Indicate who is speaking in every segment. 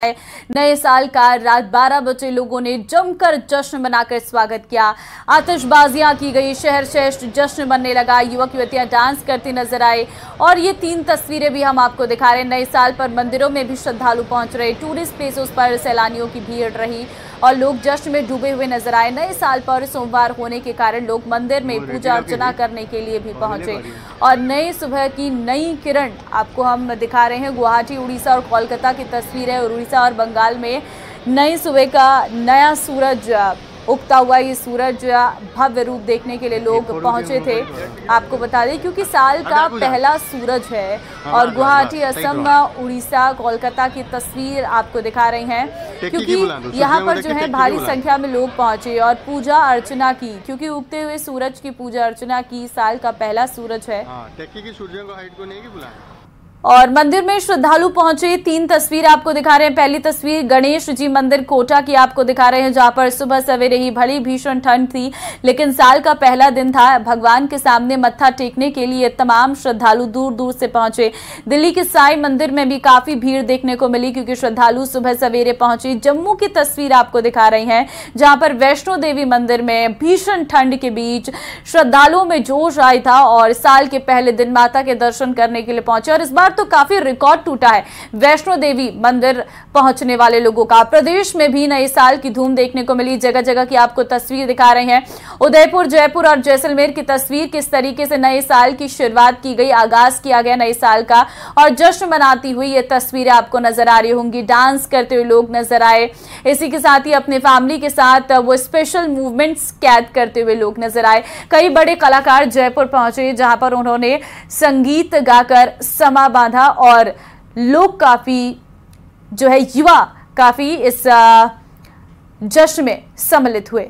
Speaker 1: नए साल का रात 12 बजे लोगों ने जमकर जश्न मनाकर स्वागत किया। आतिशबाजियां की गई, शहर श्रेष्ठ जश्न बनने लगा, युवक युवतियां डांस करती नजर आए। और ये 3 तस्वीरें भी हम आपको दिखा रहे हैं। नए साल पर मंदिरों में भी श्रद्धालु पहुंच रहे, टूरिस्ट प्लेसों पर सैलानियों की भीड़ रही और लोग जश्न में डूबे हुए नजर आए। नए साल पर सोमवार होने के कारण लोग मंदिर में पूजा अर्चना करने के लिए भी पहुंचे और नई सुबह की नई किरण आपको हम दिखा रहे हैं। गुवाहाटी, उड़ीसा और कोलकाता की तस्वीर है। उड़ीसा और बंगाल में नई सुबह का नया सूरज उगता हुआ, ये सूरज भव्य रूप देखने के लिए लोग पहुंचे थे। आपको बता दें क्योंकि साल का पहला सूरज है। और गुवाहाटी, असम, उड़ीसा, कोलकाता की तस्वीर आपको दिखा रही हैं क्योंकि यहाँ पर जो है भारी संख्या में लोग पहुंचे और पूजा अर्चना की, क्योंकि उगते हुए सूरज की पूजा अर्चना की। साल का पहला सूरज है और मंदिर में श्रद्धालु पहुंचे। 3 तस्वीर आपको दिखा रहे हैं। पहली तस्वीर गणेश जी मंदिर कोटा की आपको दिखा रहे हैं, जहां पर सुबह सवेरे ही भली भीषण ठंड थी, लेकिन साल का पहला दिन था। भगवान के सामने मत्था टेकने के लिए तमाम श्रद्धालु दूर दूर से पहुंचे। दिल्ली के साई मंदिर में भी काफी भीड़ देखने को मिली क्योंकि श्रद्धालु सुबह सवेरे पहुंचे। जम्मू की तस्वीर आपको दिखा रही है, जहां पर वैष्णो देवी मंदिर में भीषण ठंड के बीच श्रद्धालुओं में जोश आया था और साल के पहले दिन माता के दर्शन करने के लिए पहुंचे। और इस बार तो काफी रिकॉर्ड टूटा है वैष्णो देवी मंदिर पहुंचने वाले लोगों का। प्रदेश में भी नए साल की धूम देखने को मिली। जगह जगह की आपको तस्वीर दिखा रहे हैं। उदयपुर, जयपुर और जैसलमेर की तस्वीर, किस तरीके से नए साल की शुरुआत की गई, आगाज किया गया नए साल का और जश्न मनाती हुई ये तस्वीरें आपको नजर आ रही होंगी। डांस करते हुए लोग नजर आए। इसी के साथ ही अपने फैमिली के साथ वो स्पेशल मूवमेंट्स कैद करते हुए लोग नजर आए। कई बड़े कलाकार जयपुर पहुंचे, जहां पर उन्होंने संगीत गाकर समा बांधा और लोग काफी जो है युवा काफी इस जश्न में सम्मिलित हुए।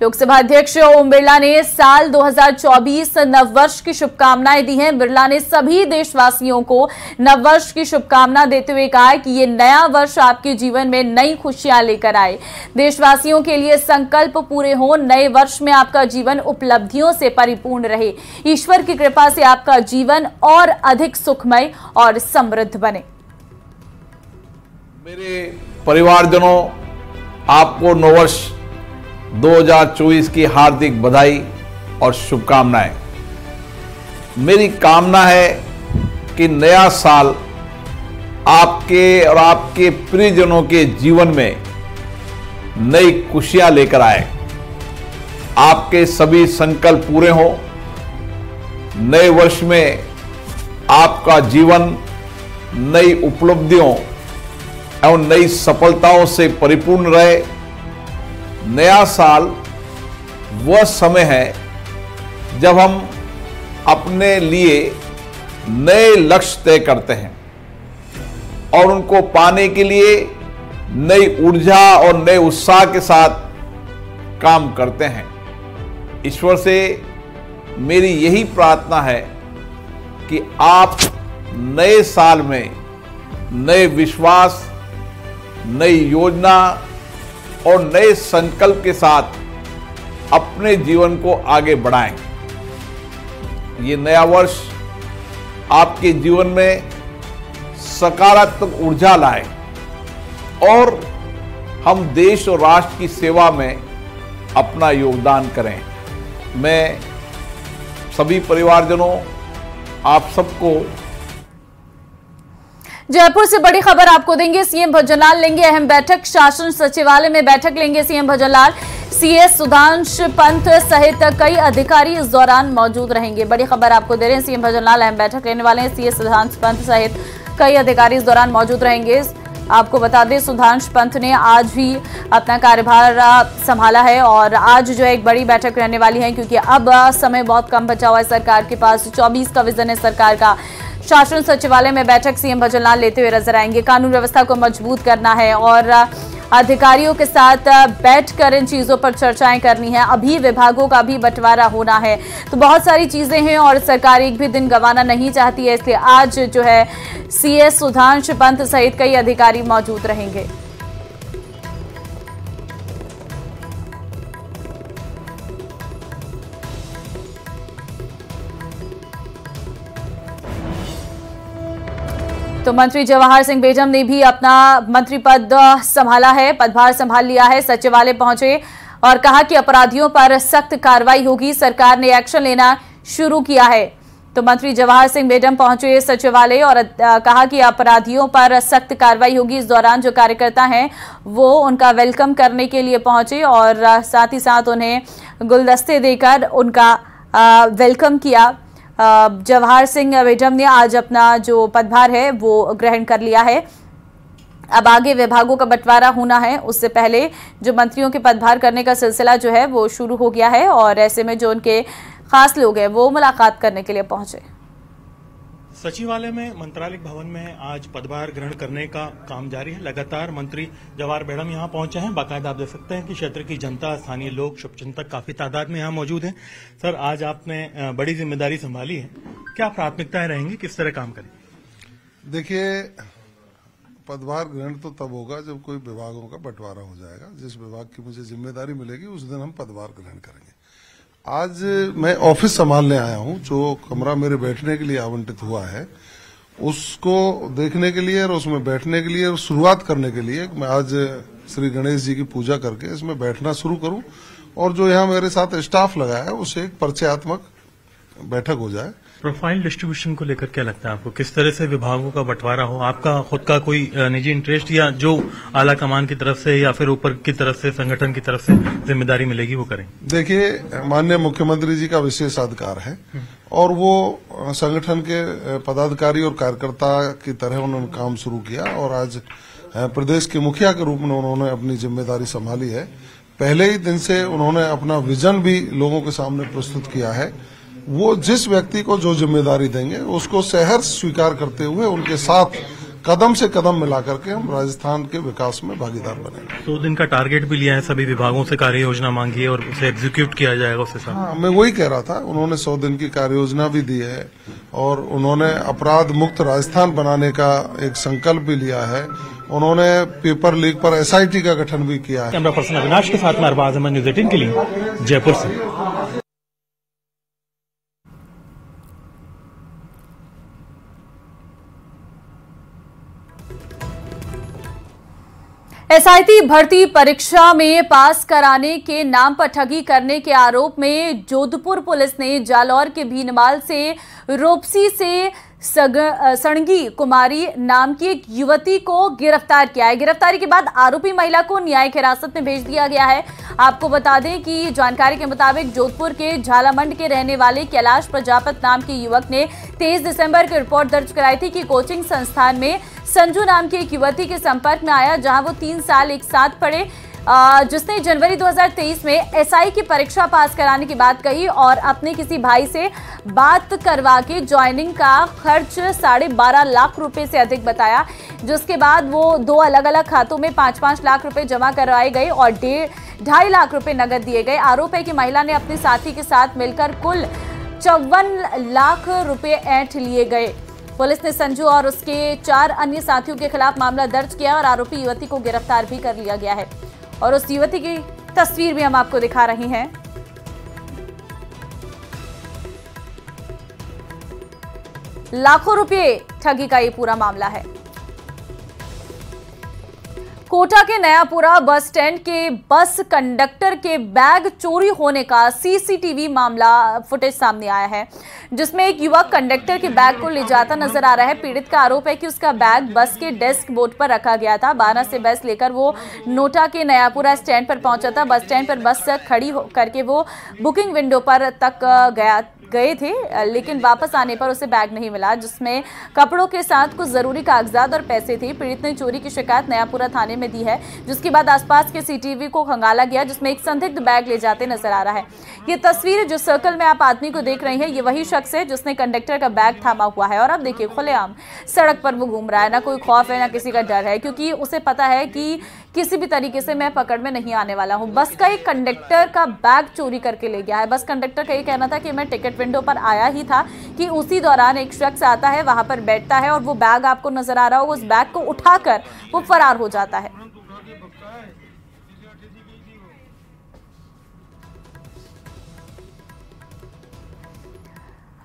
Speaker 1: लोकसभा अध्यक्ष ओम बिरला ने साल 2024 नववर्ष की शुभकामनाएं दी हैं। बिरला ने सभी देशवासियों को नववर्ष की शुभकामना देते हुए कहा कि ये नया वर्ष आपके जीवन में नई खुशियां लेकर आए। देशवासियों के लिए संकल्प पूरे हो, नए वर्ष में आपका जीवन उपलब्धियों से परिपूर्ण रहे। ईश्वर की कृपा से आपका जीवन और अधिक सुखमय और समृद्ध बने।
Speaker 2: मेरे परिवारजनों, आपको नववर्ष 2024 की हार्दिक बधाई और शुभकामनाएं। मेरी कामना है कि नया साल आपके और आपके प्रियजनों के जीवन में नई खुशियां लेकर आए। आपके सभी संकल्प पूरे हों। नए वर्ष में आपका जीवन नई उपलब्धियों एवं नई सफलताओं से परिपूर्ण रहे। नया साल वह समय है जब हम अपने लिए नए लक्ष्य तय करते हैं और उनको पाने के लिए नई ऊर्जा और नए उत्साह के साथ काम करते हैं। ईश्वर से मेरी यही प्रार्थना है कि आप नए साल में नए विश्वास, नई योजना और नए संकल्प के साथ अपने जीवन को आगे बढ़ाएं। ये नया वर्ष आपके जीवन में सकारात्मक ऊर्जा लाए और हम देश और राष्ट्र की सेवा में अपना योगदान करें। मैं सभी परिवारजनों, आप सबको
Speaker 1: जयपुर से बड़ी खबर आपको देंगे। सीएम भजनलाल लेंगे अहम बैठक, शासन सचिवालय में बैठक लेंगे सीएम भजनलाल। सीएस सुधांशु पंत सहित कई अधिकारी इस दौरान मौजूद रहेंगे। बड़ी खबर आपको दे रहे हैं, सीएम भजनलाल अहम बैठक लेने वाले हैं। सीएस सुधांशु पंत सहित कई अधिकारी इस दौरान मौजूद रहेंगे। आपको बता दें, सुधांशु पंत ने आज भी अपना कार्यभार संभाला है और आज जो एक बड़ी बैठक रहने वाली है क्योंकि अब समय बहुत कम बचा हुआ है सरकार के पास। 24 का विजन है सरकार का। शासन सचिवालय में बैठक सीएम भजनलाल लेते हुए नजर आएंगे। कानून व्यवस्था को मजबूत करना है और अधिकारियों के साथ बैठकर इन चीजों पर चर्चाएं करनी है। अभी विभागों का भी बंटवारा होना है, तो बहुत सारी चीजें हैं और सरकार एक भी दिन गंवाना नहीं चाहती है, इसलिए आज जो है सीएस सुधांशु पंत सहित कई अधिकारी मौजूद रहेंगे। तो मंत्री जवाहर सिंह बेजम ने भी अपना मंत्री पद संभाला है, पदभार संभाल लिया है। सचिवालय पहुंचे और कहा कि अपराधियों पर सख्त कार्रवाई होगी, सरकार ने एक्शन लेना शुरू किया है। तो मंत्री जवाहर सिंह बेजम पहुंचे सचिवालय और कहा कि अपराधियों पर सख्त कार्रवाई होगी। इस दौरान जो कार्यकर्ता हैं वो उनका वेलकम करने के लिए पहुंचे और साथ ही साथ उन्हें गुलदस्ते देकर उनका वेलकम किया। जवाहर सिंह बेजम ने आज अपना जो पदभार है वो ग्रहण कर लिया है। अब आगे विभागों का बंटवारा होना है, उससे पहले जो मंत्रियों के पदभार करने का सिलसिला जो है वो शुरू हो गया है और ऐसे में जो उनके खास लोग हैं वो मुलाकात करने के लिए पहुंचे।
Speaker 3: सचिवालय में मंत्रालय भवन में आज पदभार ग्रहण करने का काम जारी है। लगातार मंत्री जवाहर बेगम यहां पहुंचे हैं। बाकायदा आप देख सकते हैं कि क्षेत्र की जनता, स्थानीय लोग, शुभचिंतक काफी तादाद में यहां मौजूद हैं। सर, आज आपने बड़ी जिम्मेदारी संभाली है, क्या प्राथमिकताएं रहेंगी, किस तरह काम करेंगे?
Speaker 4: देखिए, पदभार ग्रहण तो तब होगा जब कोई विभागों का बंटवारा हो जाएगा। जिस विभाग की मुझे जिम्मेदारी मिलेगी उस दिन हम पदभार ग्रहण करेंगे। आज मैं ऑफिस संभालने आया हूं। जो कमरा मेरे बैठने के लिए आवंटित हुआ है उसको देखने के लिए और उसमें बैठने के लिए और शुरुआत करने के लिए मैं आज श्री गणेश जी की पूजा करके इसमें बैठना शुरू करूं और जो यहाँ मेरे साथ स्टाफ लगा है उससे एक परिचयात्मक बैठक हो जाए।
Speaker 3: प्रोफाइल डिस्ट्रीब्यूशन को लेकर क्या लगता है आपको, किस तरह से विभागों का बंटवारा हो? आपका खुद का कोई निजी इंटरेस्ट या जो आला कमान की तरफ से या फिर ऊपर की तरफ से, संगठन की तरफ से जिम्मेदारी मिलेगी वो करें?
Speaker 4: देखिए, माननीय मुख्यमंत्री जी का विशेषाधिकार है और वो संगठन के पदाधिकारी और कार्यकर्ता की तरह उन्होंने काम शुरू किया और आज प्रदेश के मुखिया के रूप में उन्होंने अपनी जिम्मेदारी संभाली है। पहले ही दिन से उन्होंने अपना विजन भी लोगों के सामने प्रस्तुत किया है। वो जिस व्यक्ति को जो जिम्मेदारी देंगे उसको सहर्ष स्वीकार करते हुए उनके साथ कदम से कदम मिला करके हम राजस्थान के विकास में भागीदार बनेंगे।
Speaker 3: 2 दिन का टारगेट भी लिया है, सभी विभागों से कार्य योजना मांगी है और उसे एग्जीक्यूट किया जाएगा उसके साथ।
Speaker 4: हाँ, मैं वही कह रहा था। उन्होंने 100 दिन की कार्य योजना भी दी है और उन्होंने अपराध मुक्त राजस्थान बनाने का एक संकल्प भी लिया है। उन्होंने पेपर लीक पर SIT का गठन भी किया है।
Speaker 3: कैमरा पर्सन अविनाश के साथ में अरबाज अहमद, न्यूज़ 18 के लिए जयपुर से।
Speaker 1: SIT भर्ती परीक्षा में पास कराने के नाम पर ठगी करने के आरोप में जोधपुर पुलिस ने जालौर के भीनमाल से रोपसी से सणगी कुमारी नाम की एक युवती को गिरफ्तार किया है। गिरफ्तारी के बाद आरोपी महिला को न्यायिक हिरासत में भेज दिया गया है। आपको बता दें कि जानकारी के मुताबिक जोधपुर के झालामंड के रहने वाले कैलाश प्रजापत नाम के युवक ने 23 दिसंबर को रिपोर्ट दर्ज कराई थी कि कोचिंग संस्थान में संजू नाम की एक युवती के संपर्क में आया, जहां वो 3 साल एक साथ पढ़े, जिसने जनवरी 2023 में SI की परीक्षा पास कराने की बात कही और अपने किसी भाई से बात करवा के ज्वाइनिंग का खर्च 12.5 लाख रुपए से अधिक बताया, जिसके बाद वो 2 अलग अलग खातों में 5-5 लाख रुपए जमा करवाए गए और 2.5 लाख रुपए नकद दिए गए। आरोप है कि महिला ने अपने साथी के साथ मिलकर कुल 54 लाख रुपए ऐंठ लिए गए। पुलिस ने संजू और उसके 4 अन्य साथियों के खिलाफ मामला दर्ज किया और आरोपी युवती को गिरफ्तार भी कर लिया गया है और उस युवती की तस्वीर भी हम आपको दिखा रहे हैं। लाखों रुपए ठगी का ये पूरा मामला है। कोटा के नयापुरा बस स्टैंड के बस कंडक्टर के बैग चोरी होने का CCTV मामला फुटेज सामने आया है, जिसमें एक युवक कंडक्टर के बैग को ले जाता नजर आ रहा है। पीड़ित का आरोप है कि उसका बैग बस के डेस्क बोर्ड पर रखा गया था। 12 से बस लेकर वो नोटा के नयापुरा स्टैंड पर पहुंचा था। बस स्टैंड पर बस खड़ी करके वो बुकिंग विंडो पर तक गए थे, लेकिन वापस आने पर उसे बैग नहीं मिला, जिसमें कपड़ों के साथ कुछ जरूरी कागजात और पैसे थे। पीड़ित ने चोरी की शिकायत नयापुरा थाने में दी है, जिसके बाद आसपास के CCTV को खंगाला गया, जिसमें एक संदिग्ध बैग ले जाते नजर आ रहा है। ये तस्वीर जिस सर्कल में आप आदमी को देख रही हैं, ये वही शख्स है जिसने कंडक्टर का बैग थामा हुआ है और अब देखिए खुलेआम सड़क पर वो घूम रहा है। ना कोई खौफ है, ना किसी का डर है, क्योंकि उसे पता है कि किसी भी तरीके से मैं पकड़ में नहीं आने वाला हूं। बस का एक कंडक्टर का बैग चोरी करके ले गया है। बस कंडक्टर का ये कहना था कि मैं टिकट विंडो पर आया ही था कि उसी दौरान एक शख्स आता है, वहां पर बैठता है और वो बैग आपको नजर आ रहा हो, उस बैग को उठाकर वो फरार हो जाता है।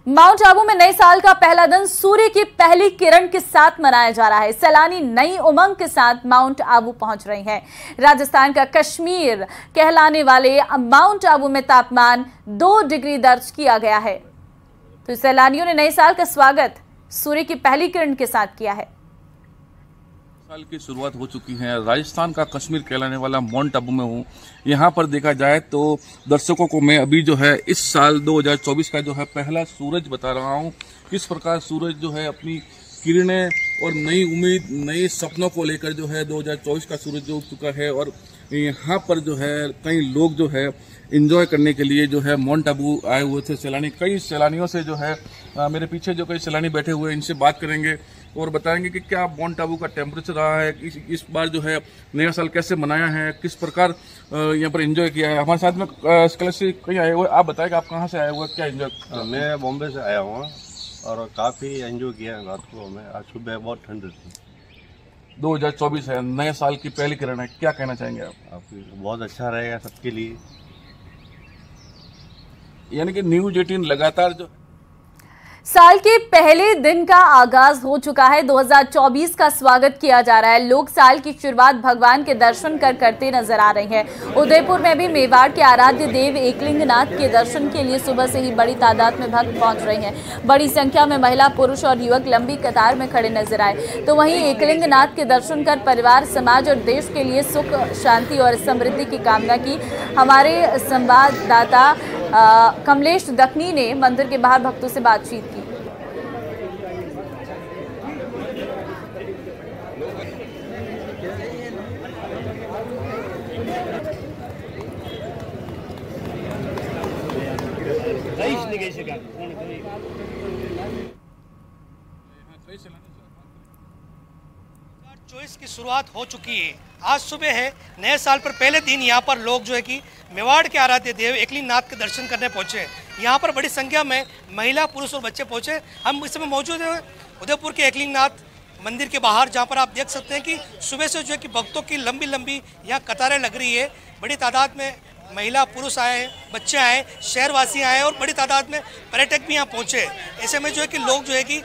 Speaker 1: माउंट आबू में नए साल का पहला दिन सूर्य की पहली किरण के साथ मनाया जा रहा है। सैलानी नई उमंग के साथ माउंट आबू पहुंच रहे हैं। राजस्थान का कश्मीर कहलाने वाले माउंट आबू में तापमान 2 डिग्री दर्ज किया गया है। तो सैलानियों ने नए साल का स्वागत सूर्य की पहली किरण के साथ किया है।
Speaker 5: साल की शुरुआत हो चुकी है। राजस्थान का कश्मीर कहलाने वाला माउंट आबू में हूँ। यहाँ पर देखा जाए तो दर्शकों को मैं अभी जो है इस साल 2024 का जो है पहला सूरज बता रहा हूँ। किस प्रकार सूरज जो है अपनी किरणें और नई उम्मीद, नए सपनों को लेकर जो है 2024 का सूरज जो उग चुका है। और यहाँ पर जो है कई लोग जो है एंजॉय करने के लिए जो है माउंट आबू आए हुए थे सैलानी। कई सैलानियों से जो है मेरे पीछे जो कई सैलानी बैठे हुए हैं, इनसे बात करेंगे और बताएंगे कि क्या माउंट आबू का टेम्परेचर रहा है, इस बार जो है नया साल कैसे मनाया है, किस प्रकार यहाँ पर एंजॉय किया है। हमारे साथ में कल से कहीं आए हुए, आप बताएं कि आप कहाँ से आए हुए, क्या एंजॉय?
Speaker 6: मैं बॉम्बे से आया हूँ और काफ़ी एंजॉय किया है रात को। मैं आज सुबह बहुत ठंड थी।
Speaker 5: 2024 है, नए साल की पहली किरण है, क्या कहना चाहेंगे आप?
Speaker 6: बहुत अच्छा रहेगा सबके लिए।
Speaker 5: यानी कि न्यूज़ 18 लगातार जो
Speaker 1: साल के पहले दिन का आगाज हो चुका है। 2024 का स्वागत किया जा रहा है। लोग साल की शुरुआत भगवान के दर्शन करते नजर आ रहे हैं। उदयपुर में भी मेवाड़ के आराध्य देव एकलिंगनाथ के दर्शन के लिए सुबह से ही बड़ी तादाद में भक्त पहुंच रहे हैं। बड़ी संख्या में महिला, पुरुष और युवक लंबी कतार में खड़े नजर आए। तो वहीं एकलिंगनाथ के दर्शन कर परिवार, समाज और देश के लिए सुख, शांति और समृद्धि की कामना की। हमारे संवाददाता कमलेश दखनी ने मंदिर के बाहर भक्तों से बातचीत की।
Speaker 7: की शुरुआत हो चुकी है। आज सुबह है नए साल पर पहले दिन यहाँ पर लोग जो है कि मेवाड़ के आराध्य देव एकलिंगनाथ के दर्शन करने पहुँचे। यहाँ पर बड़ी संख्या में महिला, पुरुष और बच्चे पहुँचे। हम इस समय मौजूद हैं उदयपुर के एकलिंगनाथ मंदिर के बाहर, जहाँ पर आप देख सकते हैं कि सुबह से जो है कि भक्तों की लंबी लंबी यहाँ कतारें लग रही है। बड़ी तादाद में महिला, पुरुष आए हैं, बच्चे आए, शहरवासी आए और बड़ी तादाद में पर्यटक भी यहाँ पहुँचे। ऐसे में जो है कि लोग जो है कि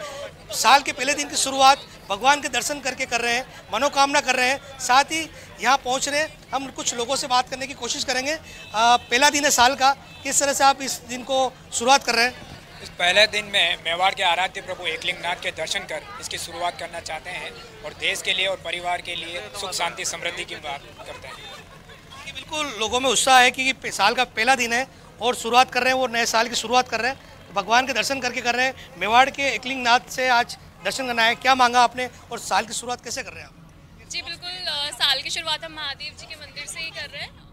Speaker 7: साल के पहले दिन की शुरुआत भगवान के दर्शन करके कर रहे हैं, मनोकामना कर रहे हैं। साथ ही यहाँ पहुँच रहे हैं। हम कुछ लोगों से बात करने की कोशिश करेंगे। पहला दिन है साल का, किस तरह से आप इस दिन को शुरुआत कर रहे हैं?
Speaker 8: इस पहले दिन में मेवाड़ के आराध्य प्रभु एकलिंगनाथ के दर्शन कर इसकी शुरुआत करना चाहते हैं और देश के लिए और परिवार के लिए सुख, शांति, समृद्धि की बात करते हैं।
Speaker 7: बिल्कुल लोगों में उत्साह है कि साल का पहला दिन है और शुरुआत कर रहे हैं, वो नए साल की शुरुआत कर रहे हैं, भगवान के दर्शन करके कर रहे हैं। मेवाड़ के एकलिंगनाथ से आज दर्शन करना है। क्या मांगा आपने और साल की शुरुआत कैसे कर रहे हैं आप?
Speaker 9: जी बिल्कुल, साल की शुरुआत हम महादेव जी के मंदिर से ही कर रहे हैं।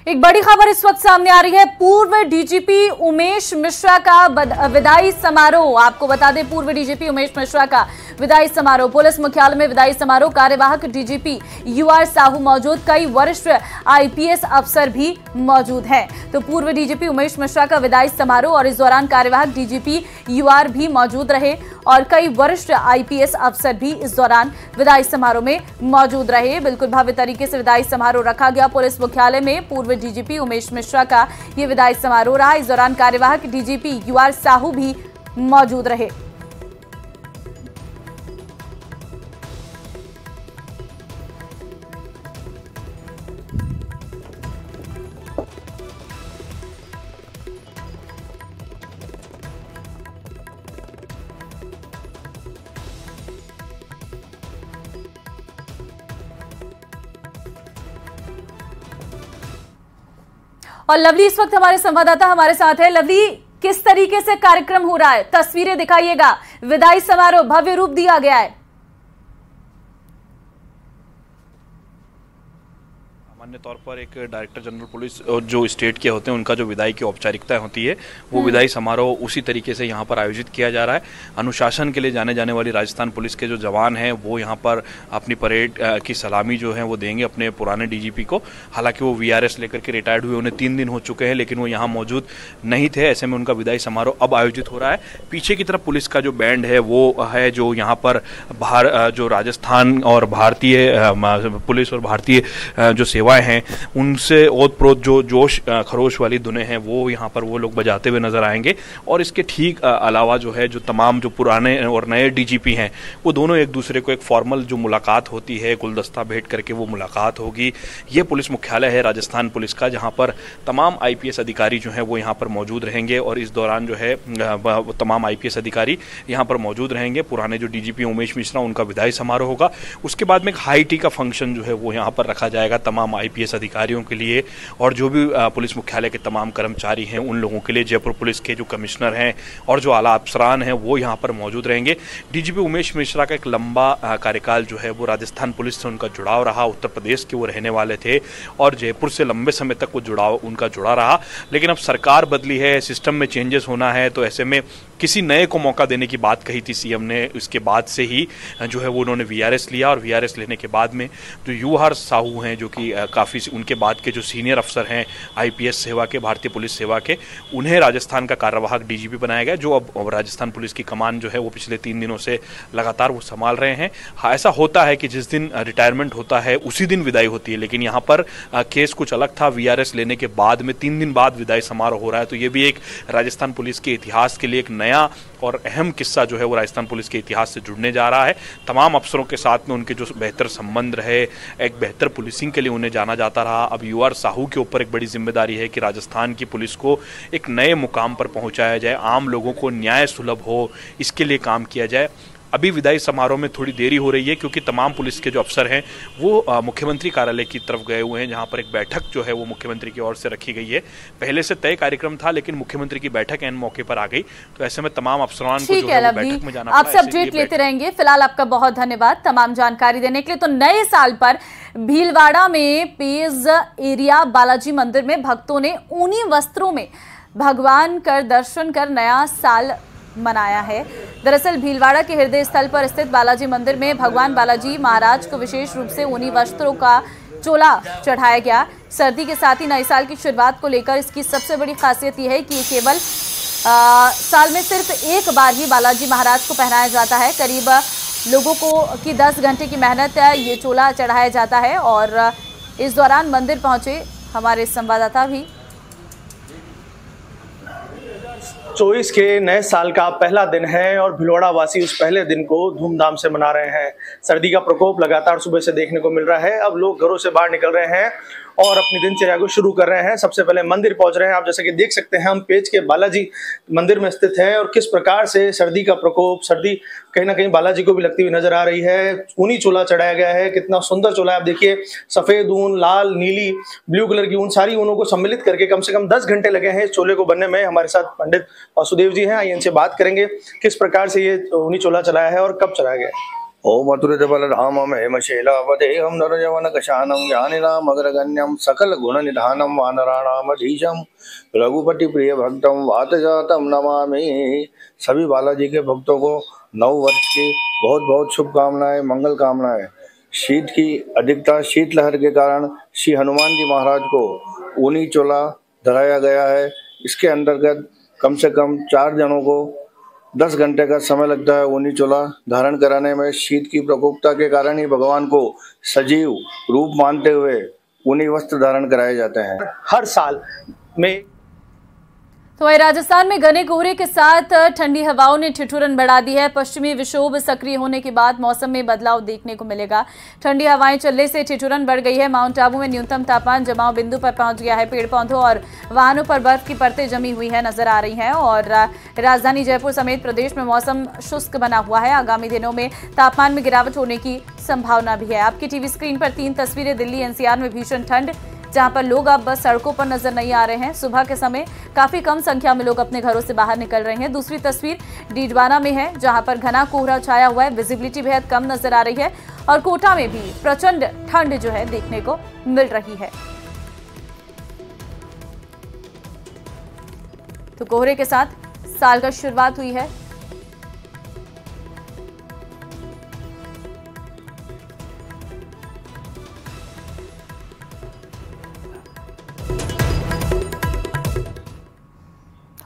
Speaker 1: एक बड़ी खबर इस वक्त सामने आ रही है। पूर्व डीजीपी उमेश मिश्रा का विदाई समारोह। आपको बता दें, पूर्व डीजीपी उमेश मिश्रा का विदाई समारोह, पुलिस मुख्यालय में विदाई समारोह। कार्यवाहक डीजीपी यूआर साहू मौजूद, कई वरिष्ठ आईपीएस अफसर भी मौजूद हैं। तो पूर्व डीजीपी उमेश मिश्रा का विदाई समारोह और इस दौरान कार्यवाहक डीजीपी यूआर भी मौजूद रहे और कई वरिष्ठ आईपीएस अफसर भी इस दौरान विदाई समारोह में मौजूद रहे। बिल्कुल भव्य तरीके से विदाई समारोह रखा गया पुलिस मुख्यालय में। पूर्व डीजीपी उमेश मिश्रा का ये विदाई समारोह रहा। इस दौरान कार्यवाहक डीजीपी यूआर साहू भी मौजूद रहे। और लवली इस वक्त हमारे संवाददाता हमारे साथ है। लवली, किस तरीके से कार्यक्रम हो रहा है, तस्वीरें दिखाइएगा। विदाई समारोह भव्य रूप दिया गया है।
Speaker 10: सामान्य तौर पर एक डायरेक्टर जनरल पुलिस और जो स्टेट के होते हैं उनका जो विदाई की औपचारिकताएं होती है वो विदाई समारोह उसी तरीके से यहाँ पर आयोजित किया जा रहा है। अनुशासन के लिए जाने जाने वाली राजस्थान पुलिस के जो जवान हैं वो यहाँ पर अपनी परेड की सलामी जो है वो देंगे अपने पुराने डीजीपी को। हालांकि वो वीआरएस लेकर के रिटायर्ड हुए, उन्हें 3 दिन हो चुके हैं, लेकिन वो यहाँ मौजूद नहीं थे। ऐसे में उनका विदाई समारोह अब आयोजित हो रहा है। पीछे की तरफ पुलिस का जो बैंड है वो है जो यहाँ पर बाहर जो राजस्थान और भारतीय पुलिस और भारतीय जो सेवाएं आए हैं उनसे ओत प्रोत जो जोश खरोश वाली धुनें हैं वो यहाँ पर वो लोग बजाते हुए नजर आएंगे। और इसके ठीक अलावा जो है जो तमाम जो पुराने और नए डीजीपी हैं वो दोनों एक दूसरे को एक फॉर्मल जो मुलाकात होती है, गुलदस्ता भेंट करके वो मुलाकात होगी। ये पुलिस मुख्यालय है राजस्थान पुलिस का, जहाँ पर तमाम आईपीएस अधिकारी जो हैं वो यहाँ पर मौजूद रहेंगे और इस दौरान जो है तमाम आईपीएस अधिकारी यहाँ पर मौजूद रहेंगे। पुराने जो डीजीपी उमेश मिश्रा उनका विदाई समारोह होगा। उसके बाद में एक हाई टी का फंक्शन जो है वो यहाँ पर रखा जाएगा तमाम आईपीएस अधिकारियों के लिए और जो भी पुलिस मुख्यालय के तमाम कर्मचारी हैं उन लोगों के लिए। जयपुर पुलिस के जो कमिश्नर हैं और जो आला अफसरान हैं वो यहाँ पर मौजूद रहेंगे। डीजीपी उमेश मिश्रा का एक लंबा कार्यकाल जो है वो राजस्थान पुलिस से उनका जुड़ाव रहा। उत्तर प्रदेश के वो रहने वाले थे और जयपुर से लंबे समय तक वो जुड़ाव उनका जुड़ा रहा। लेकिन अब सरकार बदली है, सिस्टम में चेंजेस होना है, तो ऐसे में किसी नए को मौका देने की बात कही थी सीएम ने। उसके बाद से ही जो है वो उन्होंने वीआरएस लिया और वीआरएस लेने के बाद में जो यूआर साहू हैं जो कि काफ़ी उनके बाद के जो सीनियर अफसर हैं आईपीएस सेवा के, भारतीय पुलिस सेवा के, उन्हें राजस्थान का कार्यवाहक डीजीपी बनाया गया, जो अब राजस्थान पुलिस की कमान जो है वो पिछले 3 दिनों से लगातार वो संभाल रहे हैं। हाँ, ऐसा होता है कि जिस दिन रिटायरमेंट होता है उसी दिन विदाई होती है, लेकिन यहाँ पर केस कुछ अलग था। वीआरएस लेने के बाद में 3 दिन बाद विदाई समारोह हो रहा है, तो ये भी एक राजस्थान पुलिस के इतिहास के लिए एक नया और अहम किस्सा जो है वो राजस्थान पुलिस के इतिहास से जुड़ने जा रहा है। तमाम अफसरों के साथ में उनके जो बेहतर संबंध रहे, एक बेहतर पुलिसिंग के लिए उन्हें जाना जाता रहा। अब यूआर साहू के ऊपर एक बड़ी जिम्मेदारी है कि राजस्थान की पुलिस को एक नए मुकाम पर पहुंचाया जाए, आम लोगों को न्याय सुलभ हो, इसके लिए काम किया जाए। अभी विदाई समारोह में थोड़ी देरी हो रही है क्योंकि तमाम पुलिस के जो अफसर हैं वो मुख्यमंत्री कार्यालय की तरफ गए हुए हैं, जहां पर एक बैठक जो है वो मुख्यमंत्री की ओर से रखी गई है। पहले से तय कार्यक्रम था लेकिन मुख्यमंत्री की बैठक एन मौके पर आ गई, तो ऐसे में तमाम अफसरान को जो है वो बैठक में जाना पड़ा।
Speaker 1: आप अपडेट लेते रहेंगे। फिलहाल आपका बहुत धन्यवाद तमाम जानकारी देने के लिए। तो नए साल पर भीलवाड़ा में पेज एरिया बालाजी मंदिर में भक्तों ने ऊनी वस्त्रों में भगवान कर दर्शन कर नया साल मनाया है। दरअसल भीलवाड़ा के हृदय स्थल पर स्थित बालाजी मंदिर में भगवान बालाजी महाराज को विशेष रूप से ऊनी वस्त्रों का चोला चढ़ाया गया। सर्दी के साथ ही नए साल की शुरुआत को लेकर इसकी सबसे बड़ी खासियत यह है कि ये केवल साल में सिर्फ एक बार ही बालाजी महाराज को पहनाया जाता है। करीब लोगों को की 10 घंटे की मेहनत ये चोला चढ़ाया जाता है और इस दौरान मंदिर पहुंचे हमारे संवाददाता भी
Speaker 11: 24 के नए साल का पहला दिन है और भीलवाड़ा वासी उस पहले दिन को धूमधाम से मना रहे हैं। सर्दी का प्रकोप लगातार सुबह से देखने को मिल रहा है। अब लोग घरों से बाहर निकल रहे हैं और अपनी दिनचर्या को शुरू कर रहे हैं। सबसे पहले मंदिर पहुंच रहे हैं। आप जैसे कि देख सकते हैं हम पेज के बालाजी मंदिर में स्थित है और किस प्रकार से सर्दी का प्रकोप, सर्दी कहीं ना कहीं बालाजी को भी लगती हुई नजर आ रही है। ऊनी चोला चढ़ाया गया है, कितना सुंदर चोला है। आप देखिए सफेद ऊन, लाल, नीली, ब्लू कलर की ऊन, सारी ऊनों को सम्मिलित करके कम से कम 10 घंटे लगे हैं इस चोले को बनने में। हमारे साथ पंडित वासुदेव जी हैं, आइए इनसे बात करेंगे किस प्रकार से ये ऊनी चोला चलाया है और कब चलाया गया है।
Speaker 12: ओम अतुलित बलधामं हेमशैलावदेहं नरयवनकशानं ज्ञानिनामग्रगण्यं सकल गुणनिधानं वानराणामधीशं रघुपति प्रिय भक्तं वातजातं नमामि। सभी बालाजी के भक्तों को नव वर्ष की बहुत बहुत शुभकामनाएं, मंगल कामनाएं। शीत की अधिकता, शीतलहर के कारण श्री हनुमान जी महाराज को ऊनी चोला धराया गया है। इसके अंतर्गत कम से कम 4 जनों को 10 घंटे का समय लगता है ऊनी चोला धारण कराने में। शीत की प्रकोपता के कारण ही भगवान को सजीव रूप मानते हुए ऊनी वस्त्र धारण कराए जाते हैं
Speaker 11: हर साल में।
Speaker 1: तो वहीं राजस्थान में घने कोहरे के साथ ठंडी हवाओं ने ठिठुरन बढ़ा दी है। पश्चिमी विक्षोभ सक्रिय होने के बाद मौसम में बदलाव देखने को मिलेगा। ठंडी हवाएं चलने से ठिठुरन बढ़ गई है। माउंट आबू में न्यूनतम तापमान जमाव बिंदु पर पहुंच गया है। पेड़ पौधों और वाहनों पर बर्फ की परतें जमी हुई है नजर आ रही हैं और राजधानी जयपुर समेत प्रदेश में मौसम शुष्क बना हुआ है। आगामी दिनों में तापमान में गिरावट होने की संभावना भी है। आपकी टीवी स्क्रीन पर 3 तस्वीरें दिल्ली एनसीआर में भीषण ठंड, जहां पर लोग अब बस सड़कों पर नजर नहीं आ रहे हैं। सुबह के समय काफी कम संख्या में लोग अपने घरों से बाहर निकल रहे हैं। दूसरी तस्वीर डीडवाना में है, जहां पर घना कोहरा छाया हुआ है, विजिबिलिटी बेहद कम नजर आ रही है और कोटा में भी प्रचंड ठंड जो है देखने को मिल रही है। तो कोहरे के साथ साल का शुरुआत हुई है।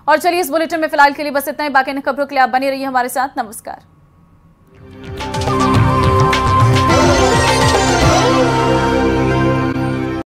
Speaker 1: और चलिए इस बुलेटिन में फिलहाल के लिए बस इतना ही। बाकी खबरों के लिए आप बने रहिए हमारे साथ। नमस्कार।